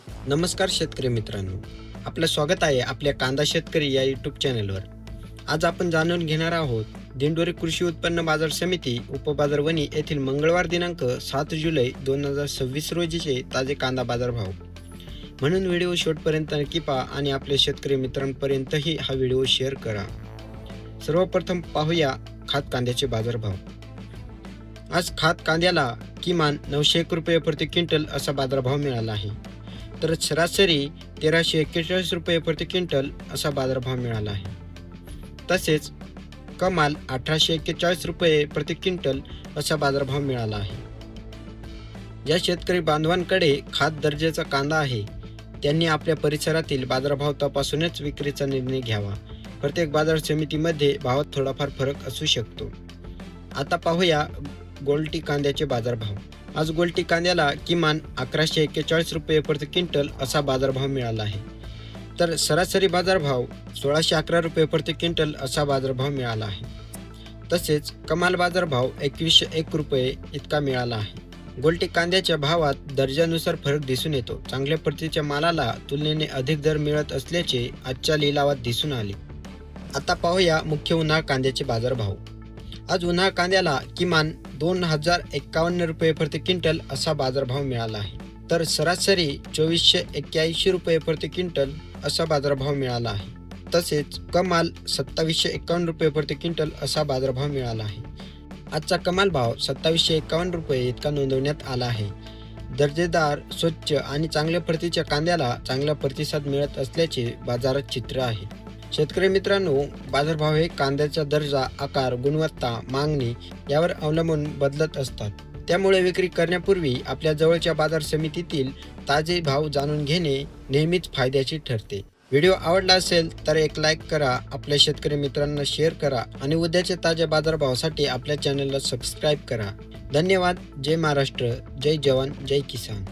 नमस्कार शेतकरी मित्रांनो, आपलं स्वागत आहे आपल्या कांदा शेतकरी या यूट्यूब चॅनलवर. आज आपण जाणून घेणार आहोत दिंडोरी कृषी उत्पन्न बाजार समिती उपबाजार वणी येथील मंगळवार दिनांक 7 जुलै 2026 रोजीचे ताजे कांदा बाजार भाव. म्हणून व्हिडिओ शेवटपर्यंत नक्की पहा आणि आपल्या शेतकरी मित्रांपर्यंतही हा व्हिडिओ शेअर करा. सर्वप्रथम पाहूया खात कांद्याचे बाजारभाव. आज खात कांद्याला किमान 901 रुपये प्रति क्विंटल असा बाजारभाव मिळाला आहे, तर सरासरी 1341 रुपये प्रति क्विंटल असा बाजारभाव मिळाला आहे. तसेच कमाल 1841 रुपये प्रति क्विंटल असा बाजारभाव मिळाला आहे. ज्या शेतकरी बांधवांकडे खात दर्जाचा कांदा आहे त्यांनी आपल्या परिसरातील बाजारभाव तपासूनच विक्रीचा निर्णय घ्यावा. प्रत्येक बाजार समितीमध्ये भावात थोडाफार फरक असू शकतो. आता पाहूया गोल्टी कांद्याचे बाजारभाव. आज गोल्टी कांद्याला किमान 1141 रुपये प्रति क्विंटल असा बाजारभाव मिळाला आहे, तर सरासरी बाजारभाव 1611 रुपये प्रति क्विंटल असा बाजारभाव मिळाला आहे. तसेच कमाल बाजारभाव 2101 रुपये इतका मिळाला आहे. गोल्टी कांद्याच्या भावात दर्जानुसार फरक दिसून येतो. चांगल्या प्रतीच्या मालाला तुलनेने अधिक दर मिळत असल्याचे आजच्या लिलावात दिसून आले. आता पाहूया मुख्य उन्हाळ कांद्याचे बाजारभाव. आज उन्हाळ कांद्याला किमान 2051 रुपये प्रति क्विंटल असा बाजारभाव मिळाला आहे, तर सरासरी 2481 रुपये प्रति क्विंटल असा बाजारभाव मिळाला आहे. तसेच कमाल 2751 रुपये प्रति क्विंटल असा बाजारभाव मिळाला आहे. आजचा कमाल भाव 2751 रुपये इतका नोंदवण्यात आला आहे. दर्जेदार, स्वच्छ आणि चांगल्या प्रतीच्या कांद्याला चांगला प्रतिसाद मिळत असल्याचे बाजारात चित्र आहे. शेतकरी मित्रांनो, बाजारभाव हे कांद्याचा दर्जा, आकार, गुणवत्ता, मागणी यावर अवलंबून बदलत असतात. त्यामुळे विक्री करण्यापूर्वी आपल्या जवळच्या बाजार समितीतील ताजे भाव जाणून घेणे नेहमीच फायद्याचे ठरते. व्हिडिओ आवडला असेल तर एक लाईक करा, आपल्या शेतकरी मित्रांना शेअर करा आणि उद्याच्या ताज्या बाजारभावासाठी आपल्या चॅनलला सबस्क्राईब करा. धन्यवाद. जय महाराष्ट्र, जय जवान, जय किसान.